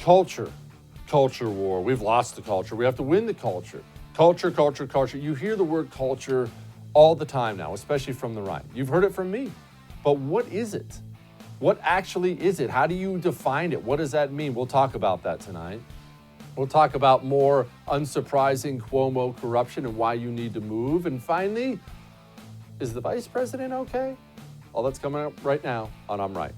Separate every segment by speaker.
Speaker 1: Culture. Culture war. We've lost the culture. We have to win the culture. Culture, culture, culture. You hear the word culture all the time now, especially from the right. You've heard it from me. But what is it? What actually is it? How do you define it? What does that mean? We'll talk about that tonight. We'll talk about more unsurprising Cuomo corruption and why you need to move. And finally, is the vice president okay? All that's coming up right now on I'm Right.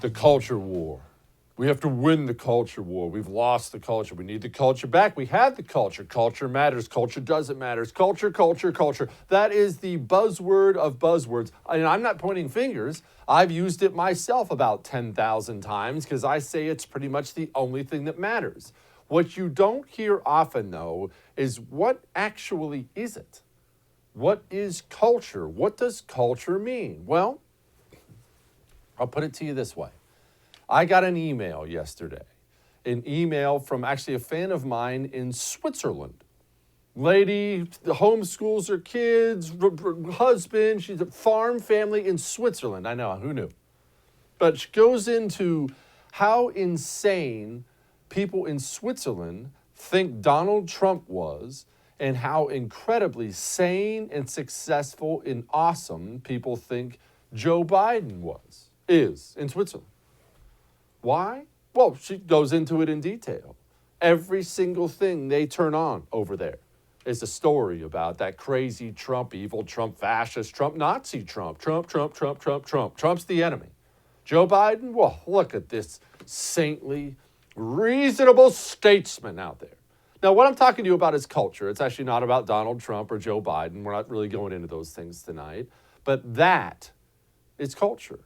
Speaker 1: The culture war. We have to win the culture war. We've lost the culture. We need the culture back. We have the culture. Culture matters. Culture doesn't matter. Culture, culture, culture. That is the buzzword of buzzwords. And I'm not pointing fingers. I've used it myself about 10,000 times because I say it's pretty much the only thing that matters. What you don't hear often, though, is what actually is it? What is culture? What does culture mean? Well, I'll put it to you this way. I got an email yesterday, an email from actually a fan of mine in Switzerland. Lady homeschools her kids, husband, she's a farm family in Switzerland. I know, who knew? But she goes into how insane people in Switzerland think Donald Trump was and how incredibly sane and successful and awesome people think Joe Biden is in Switzerland. Why? Well, she goes into it in detail. Every single thing they turn on over there is a story about that crazy Trump, evil Trump, fascist Trump, Nazi Trump, Trump. Trump's the enemy. Joe Biden, well, look at this saintly, reasonable statesman out there. Now, what I'm talking to you about is culture. It's actually not about Donald Trump or Joe Biden. We're not really going into those things tonight. But that is culture.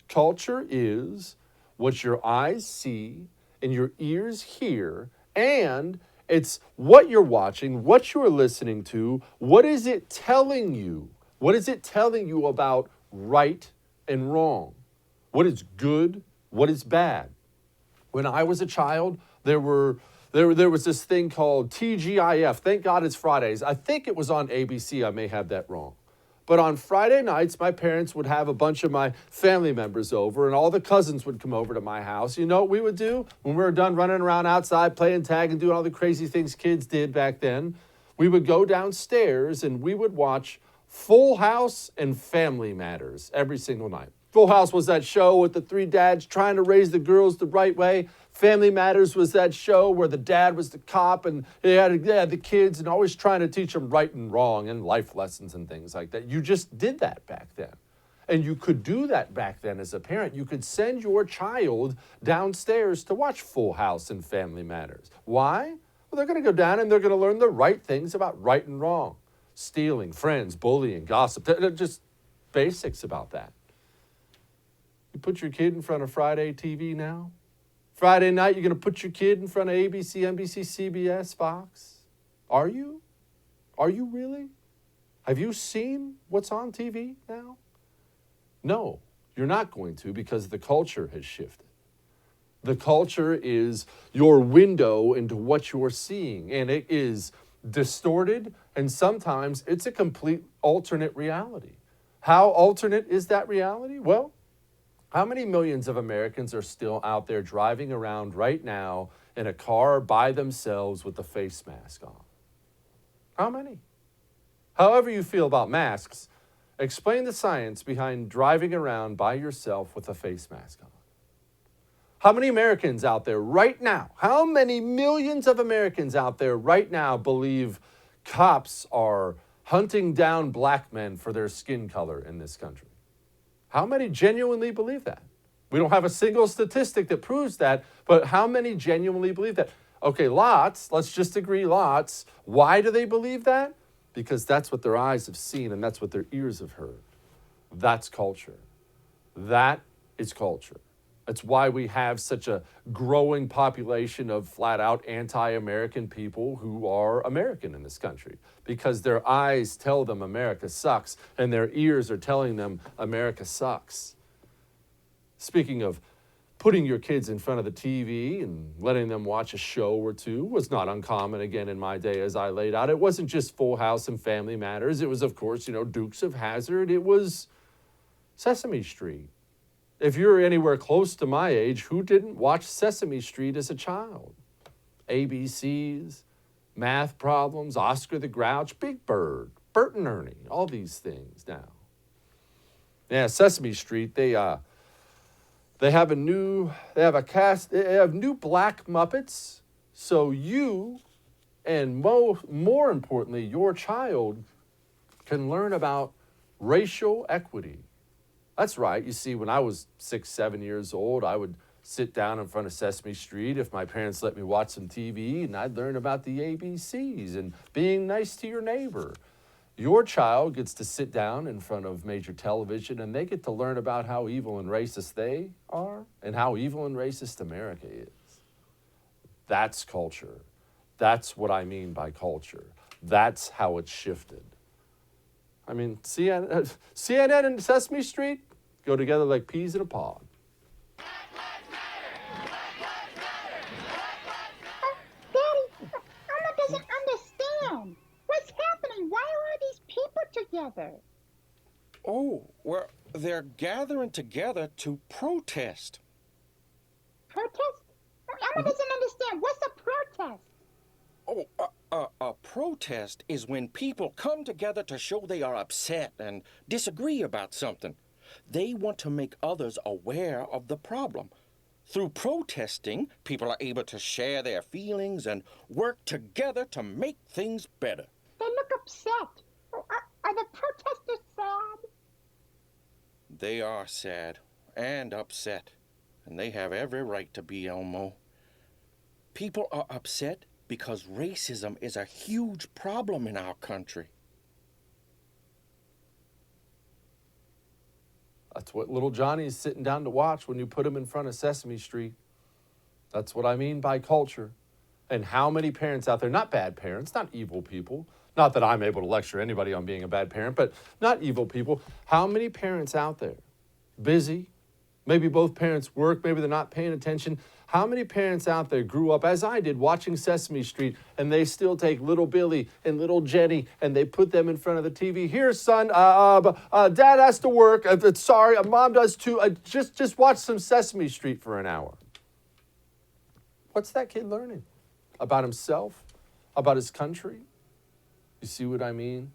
Speaker 1: Culture is what your eyes see and your ears hear, and it's what you're watching, what you're listening to. What is it telling you? What is it telling you about right and wrong? What is good? What is bad? When I was a child, there was this thing called TGIF. Thank God it's Fridays. I think it was on ABC. I may have that wrong. But on Friday nights, my parents would have a bunch of my family members over, and all the cousins would come over to my house. You know what we would do when we were done running around outside, playing tag and doing all the crazy things kids did back then? We would go downstairs, and we would watch Full House and Family Matters every single night. Full House was that show with the three dads trying to raise the girls the right way. Family Matters was that show where the dad was the cop and they had the kids and always trying to teach them right and wrong and life lessons and things like that. You just did that back then. And you could do that back then as a parent. You could send your child downstairs to watch Full House and Family Matters. Why? Well, they're going to go down and they're going to learn the right things about right and wrong. Stealing, friends, bullying, gossip. They're just basics about that. You put your kid in front of Friday TV now? Friday night, you're going to put your kid in front of ABC, NBC, CBS, Fox? Are you? Are you really? Have you seen what's on TV now? No, you're not going to because the culture has shifted. The culture is your window into what you're seeing, and it is distorted, and sometimes it's a complete alternate reality. How alternate is that reality? Well, how many millions of Americans are still out there driving around right now in a car by themselves with a face mask on? How many? However you feel about masks, explain the science behind driving around by yourself with a face mask on. How many Americans out there right now, how many millions of Americans out there right now believe cops are hunting down black men for their skin color in this country? How many genuinely believe that? We don't have a single statistic that proves that, but how many genuinely believe that? Okay, lots. Let's just agree, lots. Why do they believe that? Because that's what their eyes have seen and that's what their ears have heard. That's culture. That is culture. That's why we have such a growing population of flat-out anti-American people who are American in this country, because their eyes tell them America sucks and their ears are telling them America sucks. Speaking of putting your kids in front of the TV and letting them watch a show or two was not uncommon again in my day as I laid out. It wasn't just Full House and Family Matters. It was, of course, Dukes of Hazzard. It was Sesame Street. If you're anywhere close to my age, who didn't watch Sesame Street as a child? ABCs, math problems, Oscar the Grouch, Big Bird, Bert and Ernie, all these things now. Yeah, Sesame Street, they have new black Muppets, so you, and more importantly, your child can learn about racial equity. That's right. You see, when I was 6, 7 years old, I would sit down in front of Sesame Street if my parents let me watch some TV, and I'd learn about the ABCs and being nice to your neighbor. Your child gets to sit down in front of major television, and they get to learn about how evil and racist they are and how evil and racist America is. That's culture. That's what I mean by culture. That's how it's shifted. I mean, CNN and Sesame Street go together like peas in a pod.
Speaker 2: Daddy, Elmo doesn't understand. What's happening? Why are all these people together?
Speaker 3: Oh, well, they're gathering together to protest.
Speaker 2: Protest? Elmo doesn't understand. What's a protest?
Speaker 3: Oh, a protest is when people come together to show they are upset and disagree about something. They want to make others aware of the problem. Through protesting, people are able to share their feelings and work together to make things better.
Speaker 2: They look upset. Are the protesters sad?
Speaker 3: They are sad and upset, and they have every right to be, Elmo. People are upset because racism is a huge problem in our country.
Speaker 1: That's what little Johnny's sitting down to watch when you put him in front of Sesame Street. That's what I mean by culture. And how many parents out there, not bad parents, not evil people, not that I'm able to lecture anybody on being a bad parent, but not evil people. How many parents out there, busy, maybe both parents work, maybe they're not paying attention. How many parents out there grew up, as I did, watching Sesame Street, and they still take little Billy and little Jenny, and they put them in front of the TV. Here, son, Dad has to work. Sorry, Mom does too. Just watch some Sesame Street for an hour. What's that kid learning? About himself? About his country? You see what I mean?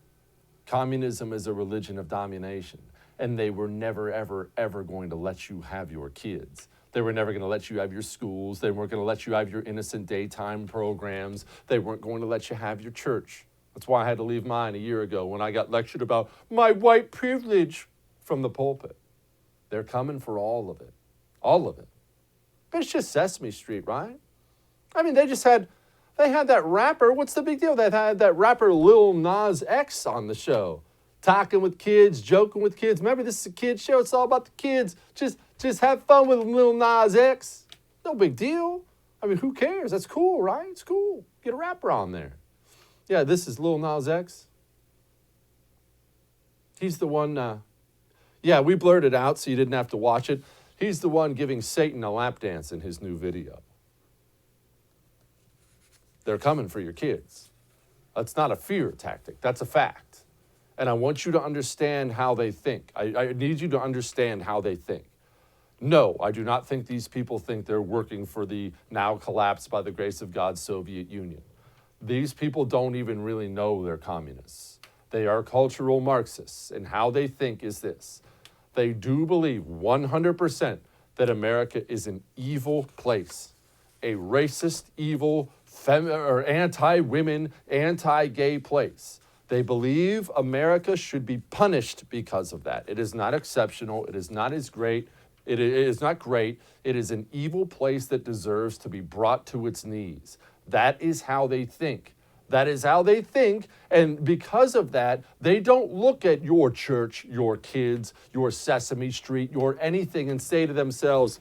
Speaker 1: Communism is a religion of domination, and they were never, ever, ever going to let you have your kids. They were never going to let you have your schools. They weren't going to let you have your innocent daytime programs. They weren't going to let you have your church. That's why I had to leave mine a year ago when I got lectured about my white privilege from the pulpit. They're coming for all of it. All of it. But it's just Sesame Street, right? I mean, they had that rapper. What's the big deal? They had that rapper Lil Nas X on the show. Talking with kids, joking with kids. Remember, this is a kid show. It's all about the kids. Just have fun with Lil Nas X. No big deal. I mean, who cares? That's cool, right? It's cool. Get a rapper on there. Yeah, this is Lil Nas X. He's the one, we blurred it out so you didn't have to watch it. He's the one giving Satan a lap dance in his new video. They're coming for your kids. That's not a fear tactic. That's a fact. And I want you to understand how they think. I need you to understand how they think. No, I do not think these people think they're working for the now collapsed by the grace of God Soviet Union. These people don't even really know they're communists. They are cultural Marxists, and how they think is this. They do believe 100% that America is an evil place, a racist, evil, anti-women, anti-gay place. They believe America should be punished because of that. It is not exceptional. It is not as great. It is not great. It is an evil place that deserves to be brought to its knees. That is how they think. That is how they think. And because of that, they don't look at your church, your kids, your Sesame Street, your anything and say to themselves,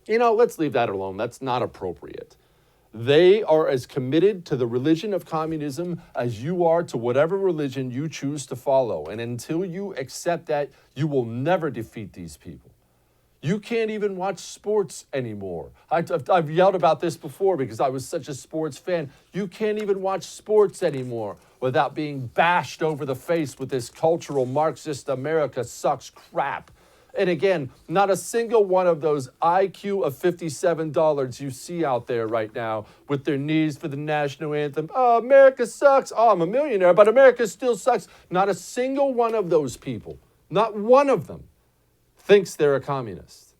Speaker 1: let's leave that alone. That's not appropriate. They are as committed to the religion of communism as you are to whatever religion you choose to follow. And until you accept that, you will never defeat these people. You can't even watch sports anymore. I've yelled about this before because I was such a sports fan. You can't even watch sports anymore without being bashed over the face with this cultural Marxist America sucks crap. And again, not a single one of those IQ of $57 you see out there right now with their knees for the national anthem. Oh, America sucks. Oh, I'm a millionaire, but America still sucks. Not a single one of those people, not one of them, thinks they're a communist.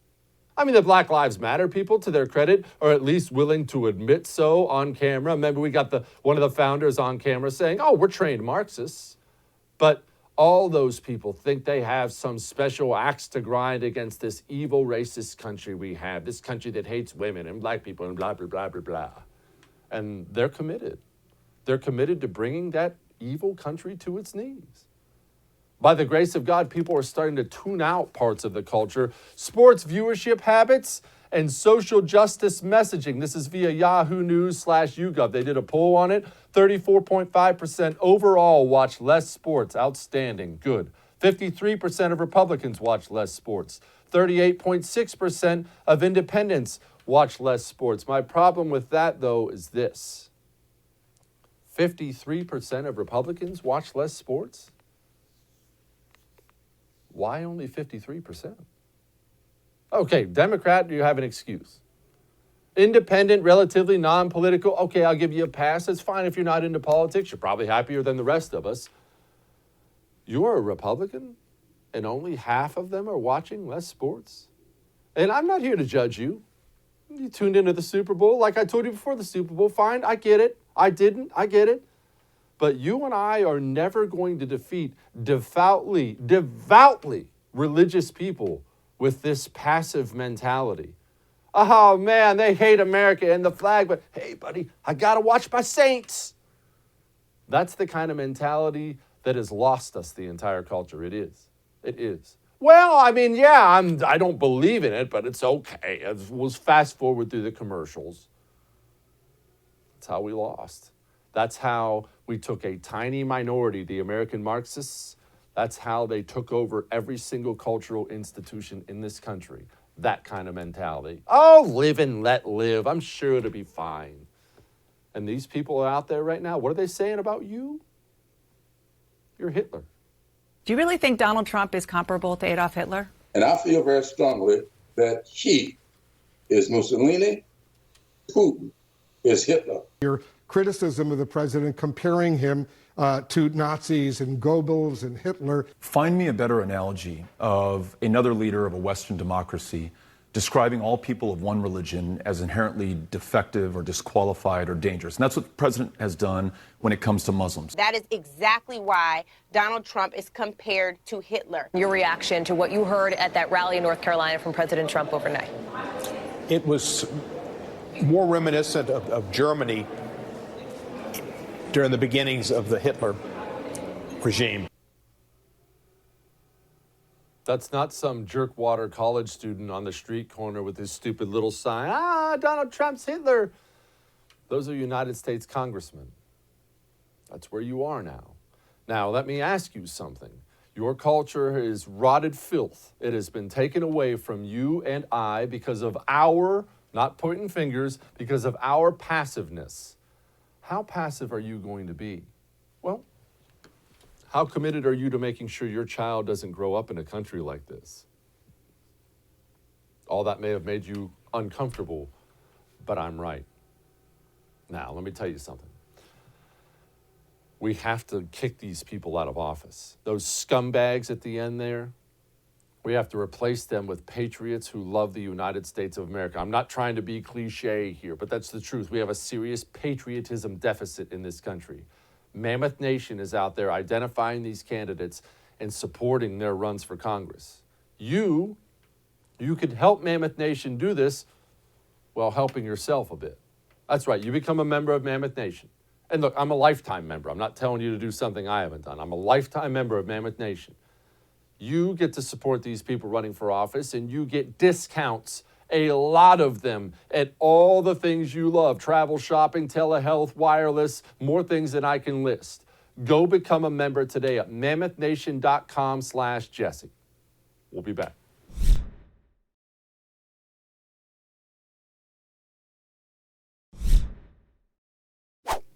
Speaker 1: I mean, the Black Lives Matter people, to their credit, are at least willing to admit so on camera. Remember, we got one of the founders on camera saying, oh, we're trained Marxists. But all those people think they have some special axe to grind against this evil, racist country we have, this country that hates women and black people and blah, blah, blah, blah, blah. And they're committed. They're committed to bringing that evil country to its knees. By the grace of God, people are starting to tune out parts of the culture. Sports viewership habits and social justice messaging. This is via Yahoo News/YouGov. They did a poll on it. 34.5% overall watch less sports. Outstanding. Good. 53% of Republicans watch less sports. 38.6% of independents watch less sports. My problem with that, though, is this. 53% of Republicans watch less sports? Why only 53%? Okay, Democrat, you have an excuse. Independent, relatively non-political, okay, I'll give you a pass. It's fine if you're not into politics. You're probably happier than the rest of us. You're a Republican, and only half of them are watching less sports? And I'm not here to judge you. You tuned into the Super Bowl. Like I told you before the Super Bowl, fine, I get it. I get it. But you and I are never going to defeat devoutly religious people with this passive mentality. Oh, man, they hate America and the flag, but hey, buddy, I got to watch my Saints. That's the kind of mentality that has lost us the entire culture. It is. It is. Well, I mean, yeah, I don't believe in it, but it's okay. We'll fast forward through the commercials. That's how we lost. That's how we took a tiny minority, the American Marxists. That's how they took over every single cultural institution in this country. That kind of mentality. Oh, live and let live. I'm sure it'll be fine. And these people out there right now, what are they saying about you? You're Hitler.
Speaker 4: Do you really think Donald Trump is comparable to Adolf Hitler?
Speaker 5: And I feel very strongly that he is Mussolini, Putin is Hitler.
Speaker 6: Your criticism of the president, comparing him to Nazis and Goebbels and Hitler.
Speaker 7: Find me a better analogy of another leader of a Western democracy describing all people of one religion as inherently defective or disqualified or dangerous. And that's what the president has done when it comes to Muslims.
Speaker 8: That is exactly why Donald Trump is compared to Hitler.
Speaker 4: Your reaction to what you heard at that rally in North Carolina from President Trump overnight?
Speaker 9: It was more reminiscent of Germany during the beginnings of the Hitler regime.
Speaker 1: That's not some jerkwater college student on the street corner with his stupid little sign, Donald Trump's Hitler. Those are United States congressmen. That's where you are now. Now, let me ask you something. Your culture is rotted filth. It has been taken away from you and I because of our, not pointing fingers, because of our passiveness. How passive are you going to be? Well, how committed are you to making sure your child doesn't grow up in a country like this? All that may have made you uncomfortable, but I'm right. Now, let me tell you something. We have to kick these people out of office. Those scumbags at the end there, we have to replace them with patriots who love the United States of America. I'm not trying to be cliche here, but that's the truth. We have a serious patriotism deficit in this country. Mammoth Nation is out there identifying these candidates and supporting their runs for Congress. You could help Mammoth Nation do this while helping yourself a bit. That's right, you become a member of Mammoth Nation. And look, I'm a lifetime member. I'm not telling you to do something I haven't done. I'm a lifetime member of Mammoth Nation. You get to support these people running for office, and you get discounts, a lot of them, at all the things you love. Travel, shopping, telehealth, wireless, more things than I can list. Go become a member today at mammothnation.com/Jesse. We'll be back.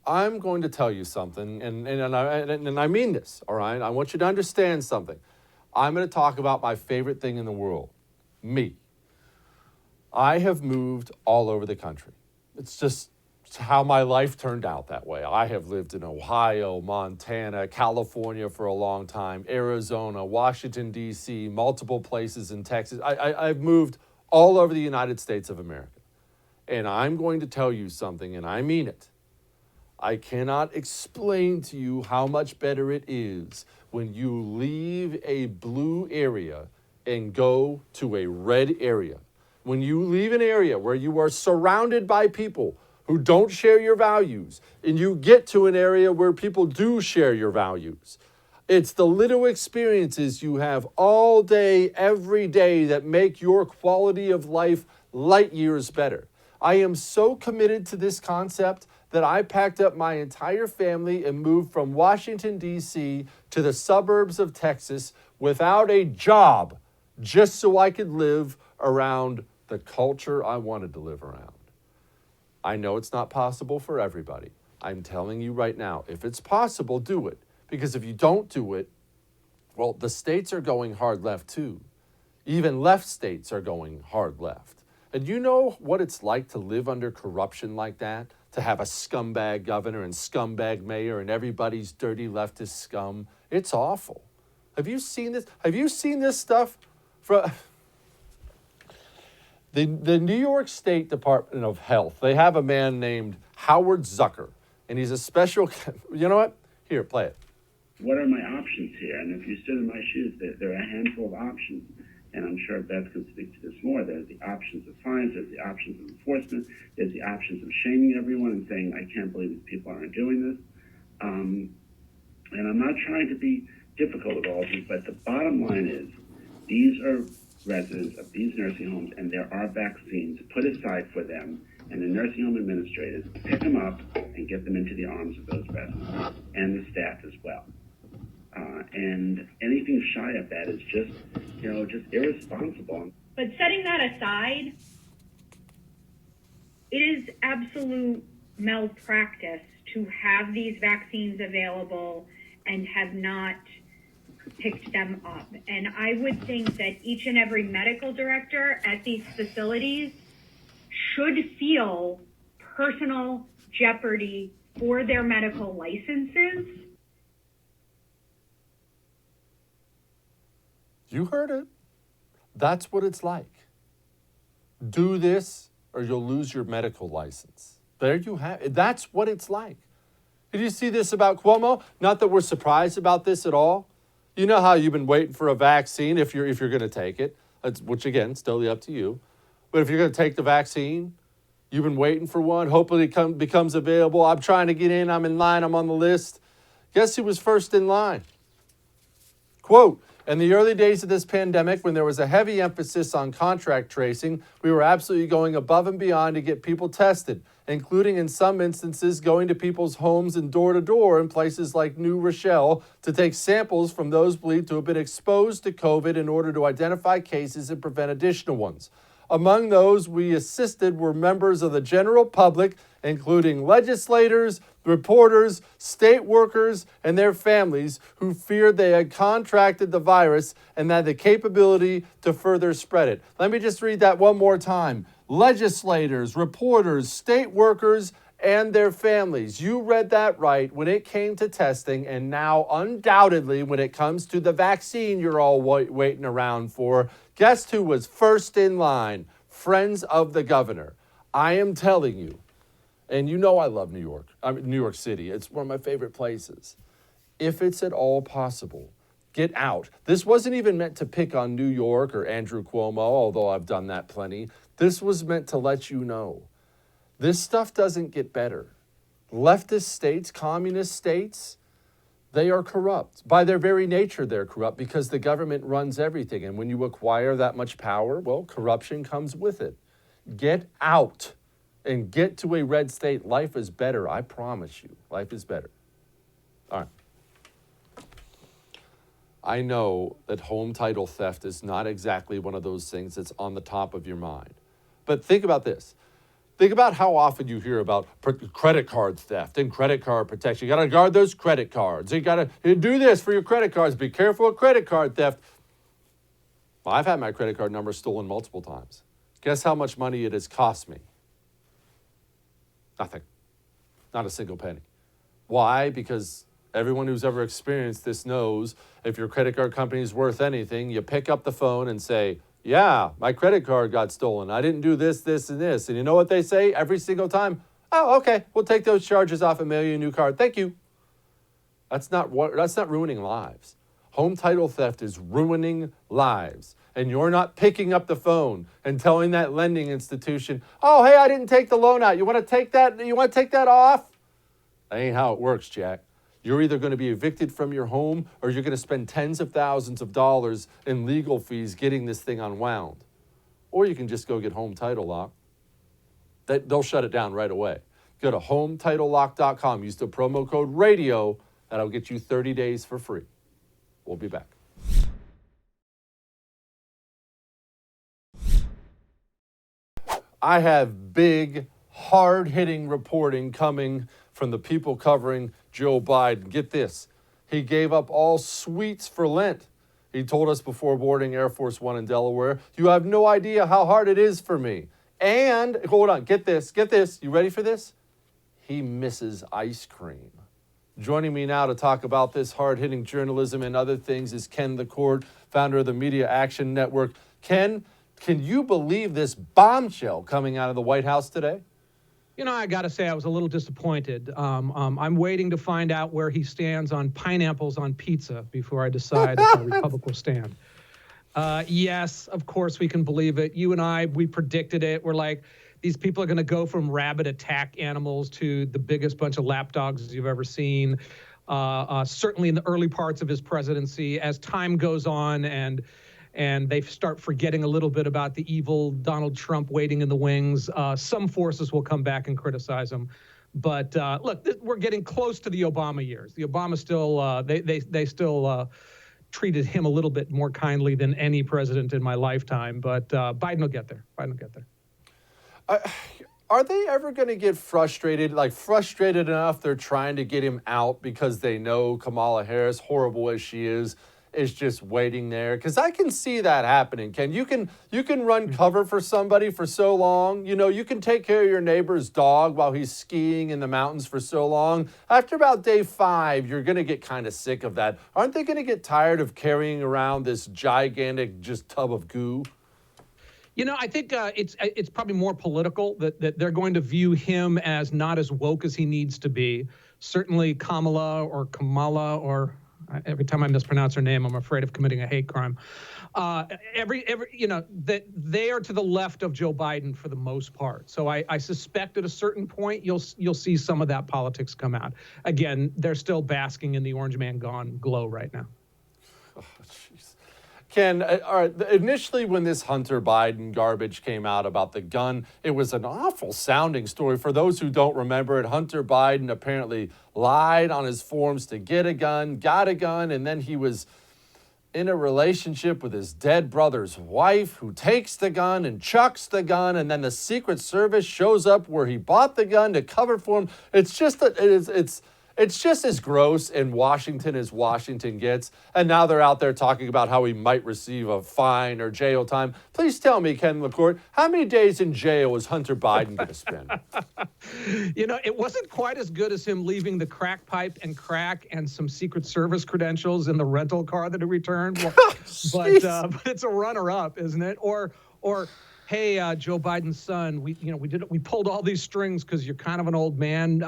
Speaker 1: I'm going to tell you something, and I mean this, all right? I want you to understand something. I'm going to talk about my favorite thing in the world, me. I have moved all over the country. It's just how my life turned out that way. I have lived in Ohio, Montana, California for a long time, Arizona, Washington, D.C., multiple places in Texas. I've moved all over the United States of America. And I'm going to tell you something, and I mean it. I cannot explain to you how much better it is when you leave a blue area and go to a red area. When you leave an area where you are surrounded by people who don't share your values, and you get to an area where people do share your values. It's the little experiences you have all day, every day that make your quality of life light years better. I am so committed to this concept that I packed up my entire family and moved from Washington, D.C. to the suburbs of Texas without a job, just so I could live around the culture I wanted to live around. I know it's not possible for everybody. I'm telling you right now, if it's possible, do it. Because if you don't do it, well, the states are going hard left too. Even left states are going hard left. And you know what it's like to live under corruption like that? To have a scumbag governor and scumbag mayor and everybody's dirty leftist scum? It's awful. Have you seen this? Have you seen this stuff? The New York State Department of Health, they have a man named Howard Zucker, and he's a special, you know what? Here, play it.
Speaker 10: What are my options here? And if you stood in my shoes, there are a handful of options. And I'm sure Beth can speak to this more. There's the options of fines, there's the options of enforcement, there's the options of shaming everyone and saying, I can't believe these people aren't doing this. And I'm not trying to be difficult at all, but the bottom line is, these are residents of these nursing homes, and there are vaccines put aside for them, and the nursing home administrators pick them up and get them into the arms of those residents and the staff as well. And anything shy of that is just irresponsible.
Speaker 11: But setting that aside, it is absolute malpractice to have these vaccines available and have not picked them up. And I would think that each and every medical director at these facilities should feel personal jeopardy for their medical licenses.
Speaker 1: You heard it. That's what it's like. Do this or you'll lose your medical license. There you have it. That's what it's like. Did you see this about Cuomo? Not that we're surprised about this at all. You know how you've been waiting for a vaccine if you're going to take it, which again, it's totally up to you. But if you're going to take the vaccine, you've been waiting for one. Hopefully it becomes available. I'm trying to get in. I'm in line. I'm on the list. Guess who was first in line? Quote, in the early days of this pandemic, when there was a heavy emphasis on contact tracing, we were absolutely going above and beyond to get people tested, including in some instances going to people's homes and door to door in places like New Rochelle to take samples from those believed to have been exposed to COVID in order to identify cases and prevent additional ones. Among those we assisted were members of the general public, including legislators, reporters, state workers, and their families who feared they had contracted the virus and had the capability to further spread it. Let me just read that one more time. Legislators, reporters, state workers, and their families. You read that right when it came to testing, and now undoubtedly when it comes to the vaccine you're all waiting around for. Guess who was first in line? Friends of the governor. I am telling you, and you know I love New York City. It's one of my favorite places. If it's at all possible, get out. This wasn't even meant to pick on New York or Andrew Cuomo, although I've done that plenty. This was meant to let you know. This stuff doesn't get better. Leftist states, communist states, they are corrupt. By their very nature, they're corrupt because the government runs everything. And when you acquire that much power, well, corruption comes with it. Get out and get to a red state. Life is better. I promise you. Life is better. All right. I know that home title theft is not exactly one of those things that's on the top of your mind. But think about this. Think about how often you hear about credit card theft and credit card protection. You got to guard those credit cards. You got to do this for your credit cards. Be careful of credit card theft. Well, I've had my credit card number stolen multiple times. Guess how much money it has cost me? Nothing. Not a single penny. Why? Because everyone who's ever experienced this knows if your credit card company is worth anything, you pick up the phone and say, yeah, my credit card got stolen. I didn't do this, this, and this. And you know what they say every single time? Oh, okay, we'll take those charges off and mail you a new card. Thank you. That's not ruining lives. Home title theft is ruining lives. And you're not picking up the phone and telling that lending institution, oh, hey, I didn't take the loan out. You want to take that off? That ain't how it works, Jack. You're either going to be evicted from your home or you're going to spend tens of thousands of dollars in legal fees getting this thing unwound. Or you can just go get Home Title Lock. They'll shut it down right away. Go to HomeTitleLock.com. Use the promo code RADIO. That'll get you 30 days for free. We'll be back. I have big, hard-hitting reporting coming from the people covering Joe Biden. Get this. He gave up all sweets for Lent. He told us before boarding Air Force One in Delaware, you have no idea how hard it is for me. And, hold on, get this. You ready for this? He misses ice cream. Joining me now to talk about this hard-hitting journalism and other things is Ken LaCourt, founder of the Media Action Network. Ken, can you believe this bombshell coming out of the White House today?
Speaker 12: You know, I got to say I was a little disappointed. I'm waiting to find out where he stands on pineapples on pizza before I decide if the Republic will stand. Yes, of course we can believe it. You and I, we predicted it. We're like, these people are going to go from rabid attack animals to the biggest bunch of lapdogs you've ever seen. Certainly in the early parts of his presidency, as time goes on and they start forgetting a little bit about the evil Donald Trump waiting in the wings, some forces will come back and criticize him. But look, we're getting close to the Obama years. The Obama still, they still treated him a little bit more kindly than any president in my lifetime. But Biden will get there.
Speaker 1: Are they ever going to get frustrated enough they're trying to get him out because they know Kamala Harris, horrible as she is just waiting there? Because I can see that happening, Ken. You can run cover for somebody for so long. You know, you can take care of your neighbor's dog while he's skiing in the mountains for so long. After about day 5, you're going to get kind of sick of that. Aren't they going to get tired of carrying around this gigantic just tub of goo?
Speaker 12: You know, I think it's probably more political that they're going to view him as not as woke as he needs to be. Certainly Kamala, or every time I mispronounce her name, I'm afraid of committing a hate crime. That they are to the left of Joe Biden for the most part. So I suspect at a certain point you'll see some of that politics come out. Again, they're still basking in the orange man gone glow right now.
Speaker 1: Oh, jeez. Ken, all right, initially when this Hunter Biden garbage came out about the gun, it was an awful sounding story. For those who don't remember it, Hunter Biden apparently lied on his forms to get a gun, got a gun, and then he was in a relationship with his dead brother's wife who takes the gun and chucks the gun, and then the Secret Service shows up where he bought the gun to cover for him. It's just as gross in Washington as Washington gets. And now they're out there talking about how he might receive a fine or jail time. Please tell me, Ken LaCourt, how many days in jail is Hunter Biden going to spend?
Speaker 12: You know, it wasn't quite as good as him leaving the crack pipe and crack and some Secret Service credentials in the rental car that he returned. Well, but it's a runner-up, isn't it? Or hey, Joe Biden's son, we pulled all these strings because you're kind of an old man,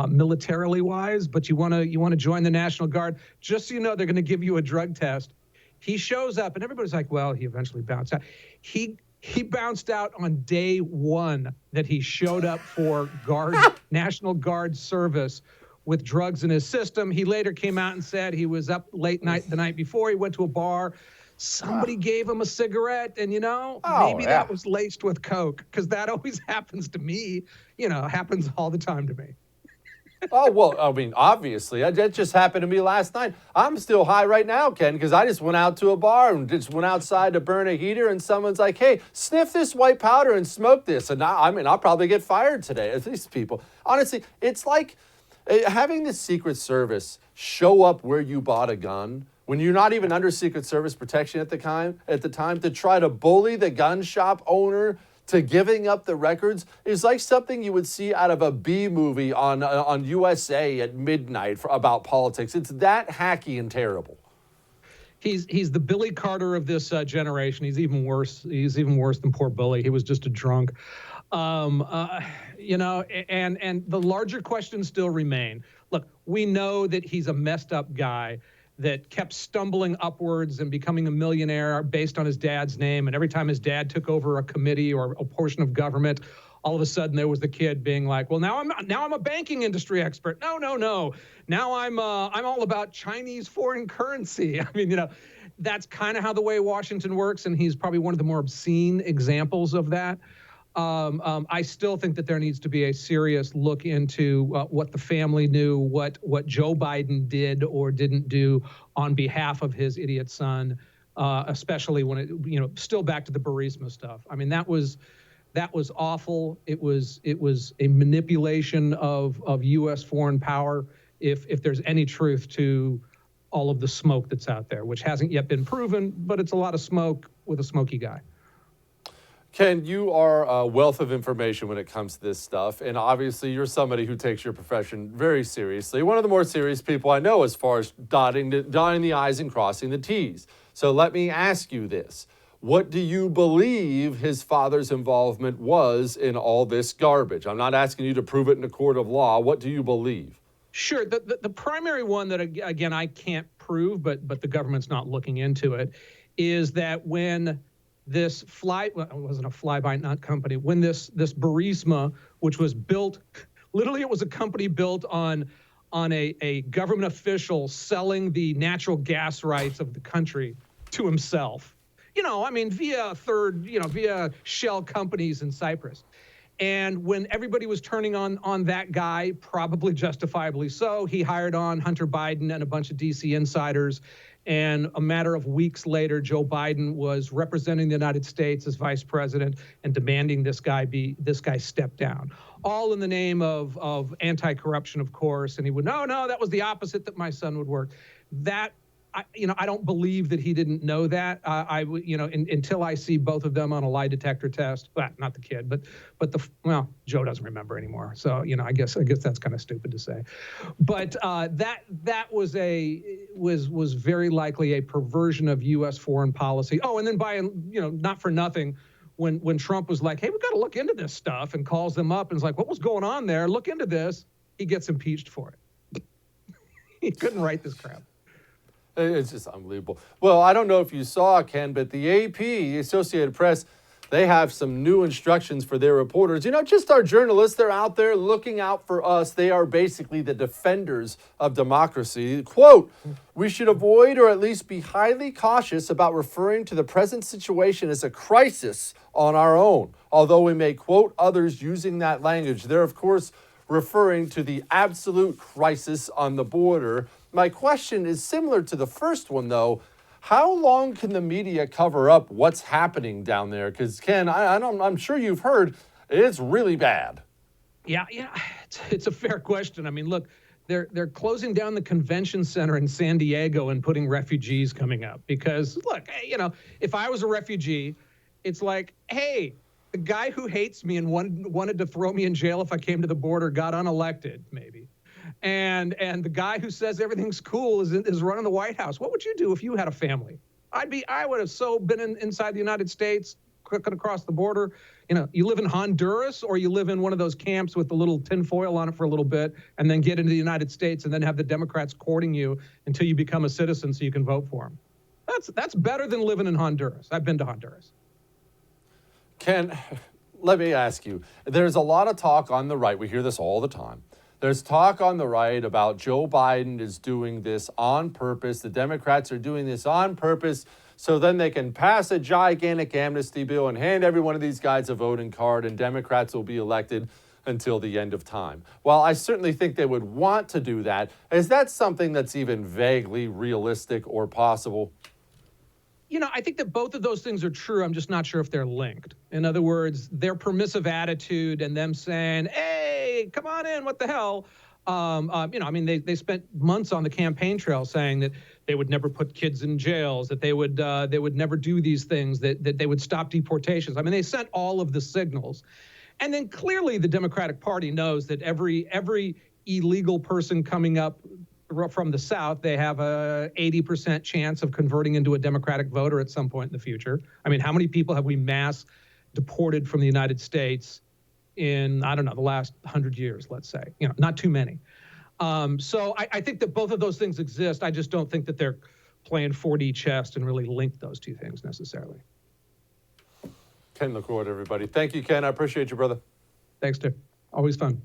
Speaker 12: militarily wise, but you want to join the National Guard. Just so you know, they're going to give you a drug test. He shows up, and everybody's like, well, he eventually bounced out. He bounced out on day 1 that he showed up for National Guard service with drugs in his system. He later came out and said he was up late night the night before. He went to a bar. Somebody gave him a cigarette, and maybe that was laced with coke, because that always happens to me. Happens all the time to me.
Speaker 1: Oh, well, I mean, obviously. That just happened to me last night. I'm still high right now, Ken, because I just went out to a bar and just went outside to burn a heater, and someone's like, hey, sniff this white powder and smoke this. And I'll probably get fired today. These people. Honestly, it's like having the Secret Service show up where you bought a gun when you're not even under Secret Service protection at the time to try to bully the gun shop owner to giving up the records is like something you would see out of a B movie on USA at midnight about politics. It's that hacky and terrible.
Speaker 12: He's the Billy Carter of this generation. He's even worse. He's even worse than poor Billy. He was just a drunk. And the larger questions still remain. Look, we know that he's a messed up guy that kept stumbling upwards and becoming a millionaire based on his dad's name. And every time his dad took over a committee or a portion of government, all of a sudden there was the kid being like, well, now I'm a banking industry expert. No. Now I'm all about Chinese foreign currency. I mean, that's kind of how the way Washington works. And he's probably one of the more obscene examples of that. I still think that there needs to be a serious look into what the family knew, what Joe Biden did or didn't do on behalf of his idiot son, especially when it, still back to the Burisma stuff. I mean, that was awful. It was a manipulation of U.S. foreign power. If there's any truth to all of the smoke that's out there, which hasn't yet been proven, but it's a lot of smoke with a smoky guy.
Speaker 1: Ken, you are a wealth of information when it comes to this stuff, and obviously you're somebody who takes your profession very seriously. One of the more serious people I know as far as dotting the I's and crossing the T's. So let me ask you this. What do you believe his father's involvement was in all this garbage? I'm not asking you to prove it in a court of law. What do you believe?
Speaker 12: Sure. The primary one that, again, I can't prove, but the government's not looking into it, is that when this it wasn't a fly-by-night company, when this Burisma, which was built, literally it was a company built on a government official selling the natural gas rights of the country to himself. Via shell companies in Cyprus. And when everybody was turning on that guy, probably justifiably so, he hired on Hunter Biden and a bunch of DC insiders. And a matter of weeks later, Joe Biden was representing the United States as vice president and demanding this guy step down. All in the name of anti-corruption, of course. And he would, no, that was the opposite that my son would work. I don't believe that he didn't know that. Until I see both of them on a lie detector test. Well, not the kid, but Joe doesn't remember anymore. So I guess that's kind of stupid to say. But that was very likely a perversion of U.S. foreign policy. Oh, and then not for nothing, when Trump was like, hey, we got to look into this stuff, and calls them up and is like, what was going on there? Look into this. He gets impeached for it. He couldn't write this crap.
Speaker 1: It's just unbelievable. Well, I don't know if you saw, Ken, but the AP, the Associated Press, they have some new instructions for their reporters. Just our journalists, they're out there looking out for us. They are basically the defenders of democracy. Quote, we should avoid or at least be highly cautious about referring to the present situation as a crisis on our own. Although we may quote others using that language, they're, of course, referring to the absolute crisis on the border. My question is similar to the first one, though. How long can the media cover up what's happening down there? Because, Ken, I'm sure you've heard it's really bad.
Speaker 12: Yeah, it's a fair question. I mean, look, they're closing down the convention center in San Diego and putting refugees coming up. Because, look, if I was a refugee, it's like, hey, the guy who hates me and wanted to throw me in jail if I came to the border got unelected, maybe. And the guy who says everything's cool is running the White House. What would you do if you had a family? I would have so been inside the United States, clicking across the border. You live in Honduras, or you live in one of those camps with the little tinfoil on it for a little bit, and then get into the United States, and then have the Democrats courting you until you become a citizen so you can vote for them. That's better than living in Honduras. I've been to Honduras.
Speaker 1: Ken, let me ask you, there's a lot of talk on the right. We hear this all the time. There's talk on the right about Joe Biden is doing this on purpose. The Democrats are doing this on purpose so then they can pass a gigantic amnesty bill and hand every one of these guys a voting card and Democrats will be elected. until the end of time. While I certainly think they would want to do that, is that something that's even vaguely realistic or possible?
Speaker 12: I think that both of those things are true. I'm just not sure if they're linked. In other words, their permissive attitude and them saying, hey, come on in, what the hell? They spent months on the campaign trail saying that they would never put kids in jails, that they would never do these things, that they would stop deportations. I mean, they sent all of the signals. And then clearly the Democratic Party knows that every illegal person coming up from the South, they have a 80% chance of converting into a Democratic voter at some point in the future. I mean, how many people have we mass deported from the United States in, I don't know, the last 100 years, let's say? Not too many. So I think that both of those things exist. I just don't think that they're playing 4D chess and really link those two things necessarily.
Speaker 1: Ken LaCourt, everybody. Thank you, Ken. I appreciate you, brother.
Speaker 12: Thanks, Dick. Always fun.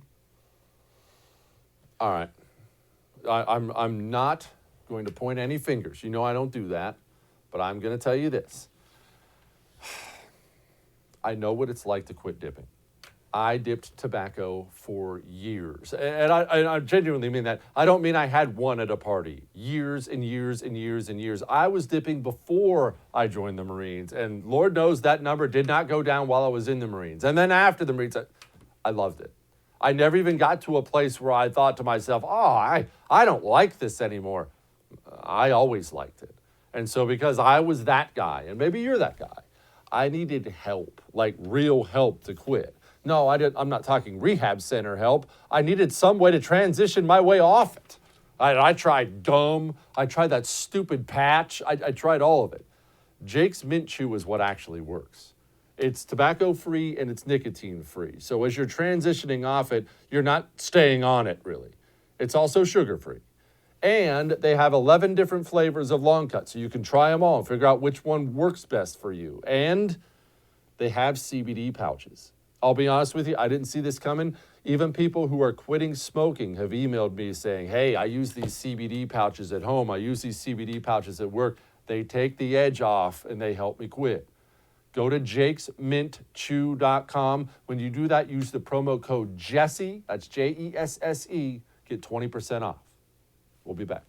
Speaker 1: All right. I'm not going to point any fingers. You know I don't do that. But I'm going to tell you this. I know what it's like to quit dipping. I dipped tobacco for years. And I genuinely mean that. I don't mean I had one at a party. Years and years and years and years. I was dipping before I joined the Marines. And Lord knows that number did not go down while I was in the Marines. And then after the Marines, I loved it. I never even got to a place where I thought to myself, I don't like this anymore. I always liked it. And so because I was that guy, and maybe you're that guy, I needed help, like real help to quit. No, I'm not talking rehab center help. I needed some way to transition my way off it. I tried gum. I tried that stupid patch. I tried all of it. Jake's Mint Chew is what actually works. It's tobacco-free and it's nicotine-free. So as you're transitioning off it, you're not staying on it, really. It's also sugar-free. And they have 11 different flavors of long cut, so you can try them all and figure out which one works best for you. And they have CBD pouches. I'll be honest with you, I didn't see this coming. Even people who are quitting smoking have emailed me saying, hey, I use these CBD pouches at home. I use these CBD pouches at work. They take the edge off and they help me quit. Go to jakesmintchew.com. When you do that, use the promo code Jesse, that's Jesse, get 20% off. We'll be back.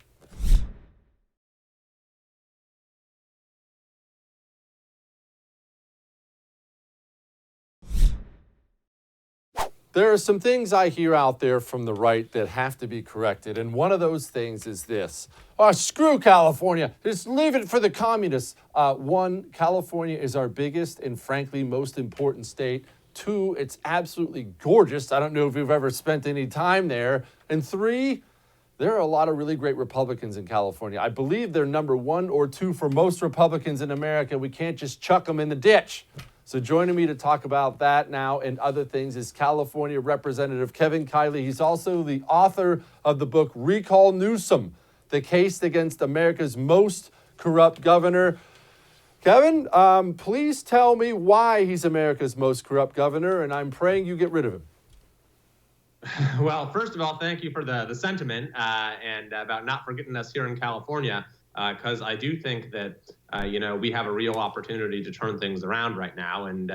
Speaker 1: There are some things I hear out there from the right that have to be corrected, and one of those things is this. Oh, screw California. Just leave it for the communists. One, California is our biggest and frankly most important state. Two, it's absolutely gorgeous. I don't know if you've ever spent any time there. And three, there are a lot of really great Republicans in California. I believe they're number 1 or 2 for most Republicans in America. We can't just chuck them in the ditch. So joining me to talk about that now and other things is California Representative Kevin Kiley. He's also the author of the book Recall Newsom, the case against America's most corrupt governor. Kevin, please tell me why he's America's most corrupt governor, and I'm praying you get rid of him.
Speaker 13: Well, first of all, thank you for the sentiment and about not forgetting us here in California, because I do think that, we have a real opportunity to turn things around right now. And,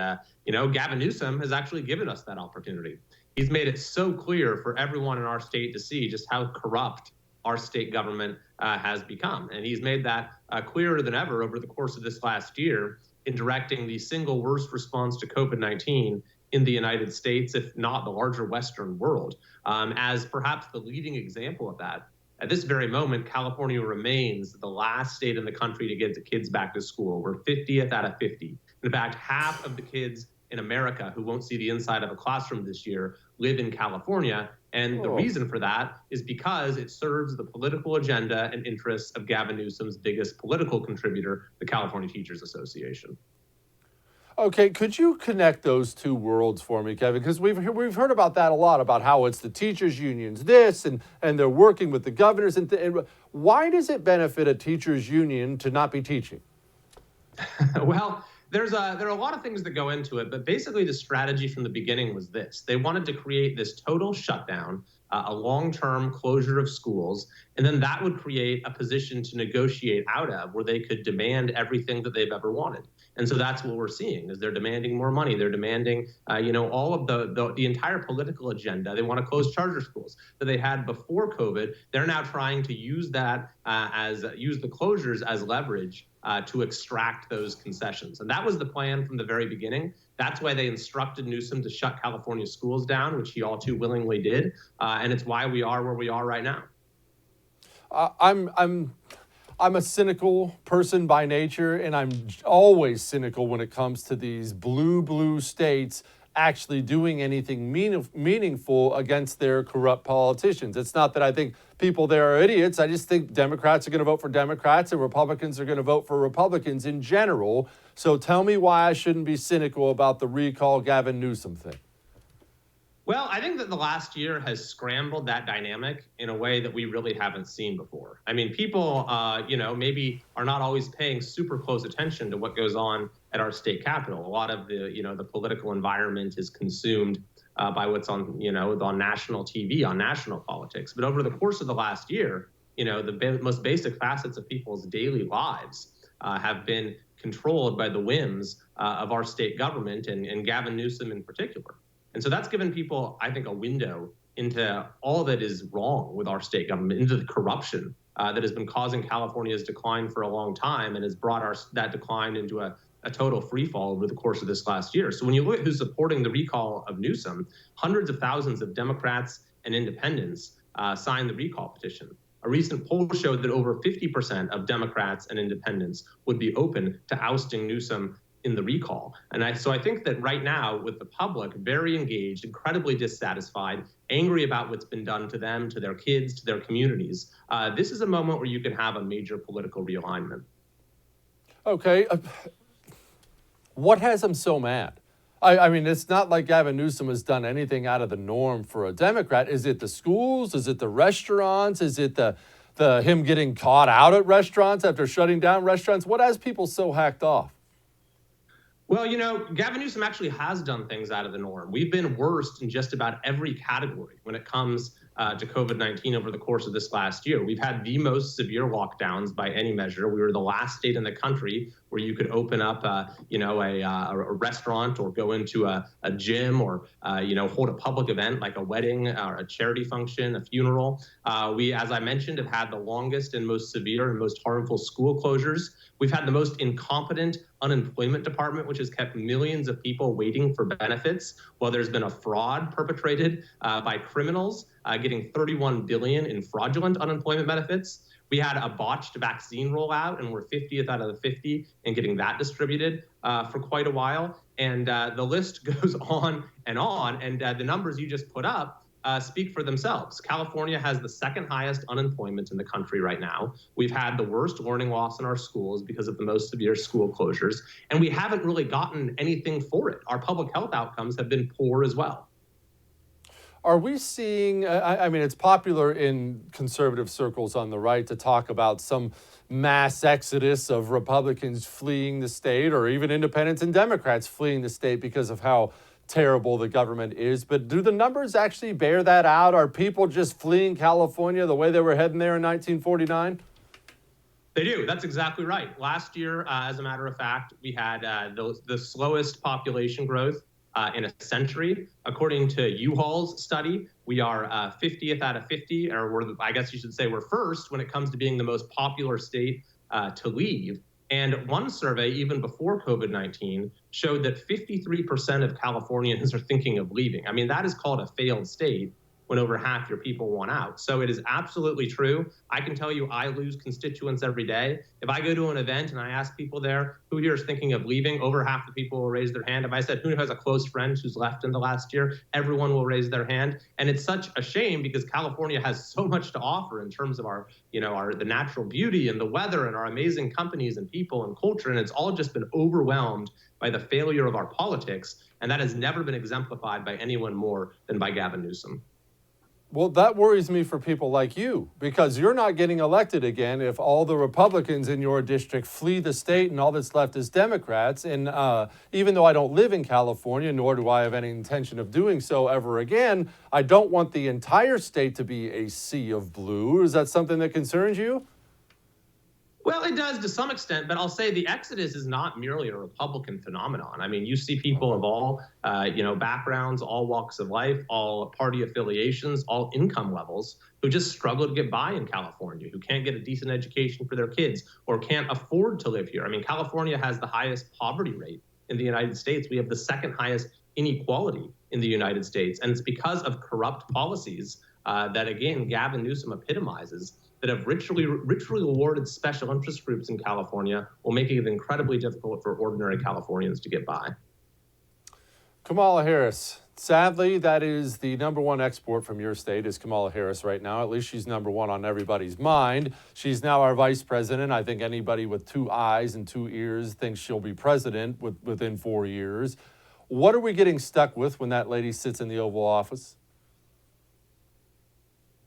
Speaker 13: Gavin Newsom has actually given us that opportunity. He's made it so clear for everyone in our state to see just how corrupt our state government has become. And he's made that clearer than ever over the course of this last year in directing the single worst response to COVID-19 in the United States, if not the larger Western world, as perhaps the leading example of that. At this very moment, California remains the last state in the country to get the kids back to school. We're 50th out of 50. In fact, half of the kids in America who won't see the inside of a classroom this year live in California. And the reason for that is because it serves the political agenda and interests of Gavin Newsom's biggest political contributor, the California Teachers Association.
Speaker 1: Okay, could you connect those two worlds for me, Kevin? Because we've heard about that a lot, about how it's the teachers' unions this, and they're working with the governors. And why does it benefit a teachers' union to not be teaching?
Speaker 13: Well, there are a lot of things that go into it, but basically the strategy from the beginning was this. They wanted to create this total shutdown, a long-term closure of schools, and then that would create a position to negotiate out of where they could demand everything that they've ever wanted. And so that's what we're seeing is they're demanding more money. They're demanding, all of the entire political agenda. They want to close charter schools that they had before COVID. They're now trying to use that use the closures as leverage to extract those concessions. And that was the plan from the very beginning. That's why they instructed Newsom to shut California schools down, which he all too willingly did. And it's why we are where we are right now.
Speaker 1: I'm a cynical person by nature, and I'm always cynical when it comes to these blue states actually doing anything meaningful against their corrupt politicians. It's not that I think people there are idiots. I just think Democrats are going to vote for Democrats and Republicans are going to vote for Republicans in general. So tell me why I shouldn't be cynical about the recall Gavin Newsom thing.
Speaker 13: Well, I think that the last year has scrambled that dynamic in a way that we really haven't seen before. I mean, people, maybe are not always paying super close attention to what goes on at our state capitol. A lot of the political environment is consumed by what's on national TV, on national politics. But over the course of the last year, the most basic facets of people's daily lives have been controlled by the whims of our state government and Gavin Newsom in particular. And so that's given people, I think, a window into all that is wrong with our state government, into the corruption that has been causing California's decline for a long time and has brought that decline into a total free fall over the course of this last year. So when you look at who's supporting the recall of Newsom, hundreds of thousands of Democrats and independents signed the recall petition. A recent poll showed that over 50% of Democrats and independents would be open to ousting Newsom in the recall. And so I think that right now, with the public very engaged, incredibly dissatisfied, angry about what's been done to them, to their kids, to their communities, this is a moment where you can have a major political realignment.
Speaker 1: Okay. What has them so mad? I mean, it's not like Gavin Newsom has done anything out of the norm for a Democrat. Is it the schools? Is it the restaurants? Is it the him getting caught out at restaurants after shutting down restaurants? What has people so hacked off?
Speaker 13: Well, Gavin Newsom actually has done things out of the norm. We've been worst in just about every category when it comes to COVID-19 over the course of this last year. We've had the most severe lockdowns by any measure. We were the last state in the country where you could open up, a restaurant or go into a gym or, hold a public event like a wedding or a charity function, a funeral. We, as I mentioned, have had the longest and most severe and most harmful school closures. We've had the most incompetent unemployment department, which has kept millions of people waiting for benefits while there's been a fraud perpetrated by criminals getting $31 billion in fraudulent unemployment benefits. We had a botched vaccine rollout, and we're 50th out of the 50 in getting that distributed for quite a while. And the list goes on. And the numbers you just put up speak for themselves. California has the second highest unemployment in the country right now. We've had the worst learning loss in our schools because of the most severe school closures, and we haven't really gotten anything for it. Our public health outcomes have been poor as well.
Speaker 1: Are we seeing, I mean, it's popular in conservative circles on the right to talk about some mass exodus of Republicans fleeing the state, or even independents and Democrats fleeing the state because of how terrible the government is. But do the numbers actually bear that out? Are people just fleeing California the way they were heading there in 1949?
Speaker 13: They do. That's exactly right. Last year, as a matter of fact, we had the slowest population growth in a century. According to U-Haul's study, we are 50th out of 50, or I guess you should say we're first when it comes to being the most popular state to leave. And one survey, even before COVID-19, showed that 53% of Californians are thinking of leaving. I mean, that is called a failed state when over half your people want out. So it is absolutely true. I can tell you I lose constituents every day. If I go to an event and I ask people there, who here is thinking of leaving, over half the people will raise their hand. If I said, who has a close friend who's left in the last year, everyone will raise their hand. And it's such a shame because California has so much to offer in terms of the natural beauty and the weather and our amazing companies and people and culture. And it's all just been overwhelmed by the failure of our politics. And that has never been exemplified by anyone more than by Gavin Newsom.
Speaker 1: Well, that worries me for people like you, because you're not getting elected again if all the Republicans in your district flee the state and all that's left is Democrats. And even though I don't live in California, nor do I have any intention of doing so ever again, I don't want the entire state to be a sea of blue. Is that something that concerns you?
Speaker 13: Well, it does to some extent, but I'll say the exodus is not merely a Republican phenomenon. I mean, you see people of all, backgrounds, all walks of life, all party affiliations, all income levels who just struggle to get by in California, who can't get a decent education for their kids or can't afford to live here. I mean, California has the highest poverty rate in the United States. We have the second highest inequality in the United States. And it's because of corrupt policies that, again, Gavin Newsom epitomizes, that have ritually awarded special interest groups in California, will make it incredibly difficult for ordinary Californians to get by.
Speaker 1: Kamala Harris. Sadly, that is the number one export from your state is Kamala Harris right now. At least she's number one on everybody's mind. She's now our vice president. I think anybody with 2 eyes and 2 ears thinks she'll be president within 4 years. What are we getting stuck with when that lady sits in the Oval Office?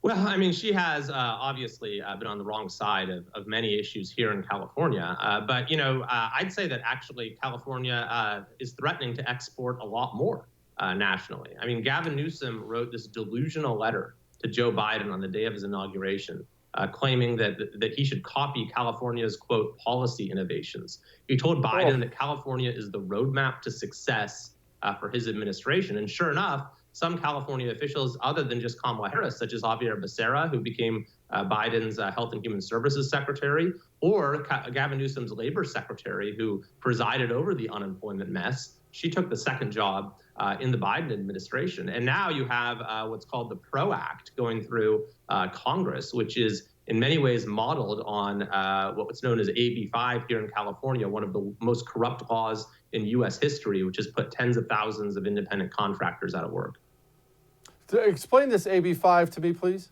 Speaker 13: Well, I mean, she has obviously been on the wrong side of many issues here in California. But I'd say that actually California is threatening to export a lot more nationally. I mean, Gavin Newsom wrote this delusional letter to Joe Biden on the day of his inauguration, claiming that he should copy California's, quote, policy innovations. He told Biden that California is the roadmap to success for his administration. And sure enough, some California officials, other than just Kamala Harris, such as Javier Becerra, who became Biden's Health and Human Services Secretary, or Gavin Newsom's Labor Secretary, who presided over the unemployment mess. She took the second job in the Biden administration. And now you have what's called the PRO Act going through Congress, which is in many ways modeled on what's known as AB 5 here in California, one of the most corrupt laws in U.S. history, which has put tens of thousands of independent contractors out of work.
Speaker 1: Explain this AB 5 to me, please.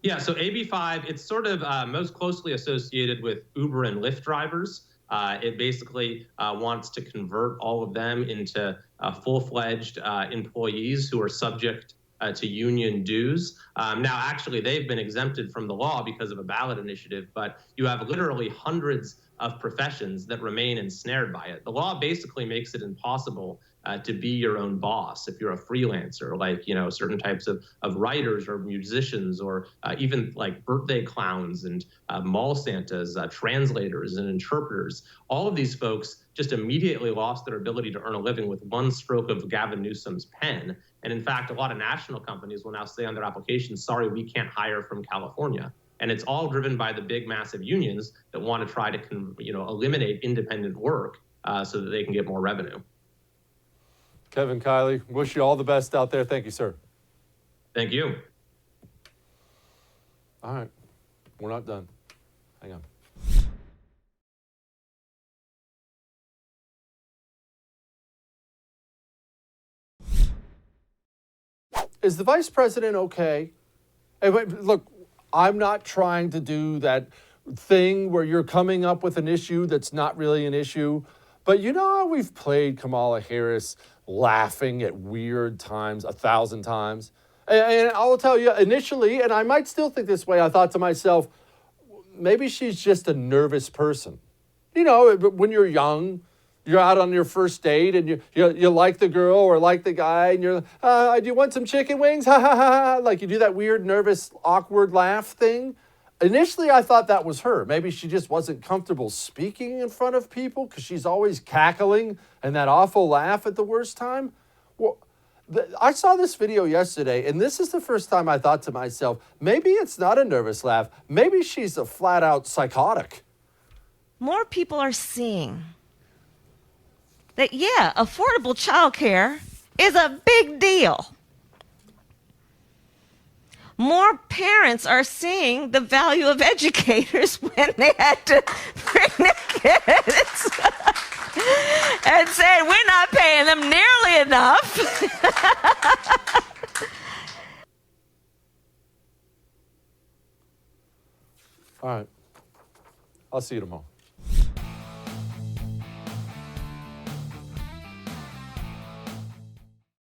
Speaker 13: Yeah, so AB 5, it's sort of most closely associated with Uber and Lyft drivers. It basically wants to convert all of them into full-fledged employees who are subject to union dues. Now, actually, they've been exempted from the law because of a ballot initiative, but you have literally hundreds of professions that remain ensnared by it. The law basically makes it impossible to be your own boss if you're a freelancer, like, certain types of writers or musicians or even like birthday clowns and mall Santas, translators and interpreters. All of these folks just immediately lost their ability to earn a living with one stroke of Gavin Newsom's pen. And in fact, a lot of national companies will now say on their applications, sorry, we can't hire from California. And it's all driven by the big, massive unions that want to try to, eliminate independent work so that they can get more revenue.
Speaker 1: Kevin Kiley, wish you all the best out there. Thank you, sir.
Speaker 13: Thank you.
Speaker 1: All right. We're not done. Hang on. Is the vice president okay? Hey, look, I'm not trying to do that thing where you're coming up with an issue that's not really an issue. But you know how we've played Kamala Harris laughing at weird times 1,000 times? And I'll tell you, initially, and I might still think this way, I thought to myself, maybe she's just a nervous person. When you're young, you're out on your first date and you like the girl or like the guy and you're, do you want some chicken wings? Ha ha ha. Like you do that weird, nervous, awkward laugh thing. Initially, I thought that was her. Maybe she just wasn't comfortable speaking in front of people because she's always cackling and that awful laugh at the worst time. Well, I saw this video yesterday, and this is the first time I thought to myself, maybe it's not a nervous laugh. Maybe she's a flat-out psychotic.
Speaker 14: More people are seeing that, affordable childcare is a big deal. More parents are seeing the value of educators when they had to bring their kids and said, we're not paying them nearly enough.
Speaker 1: All right. I'll see you tomorrow.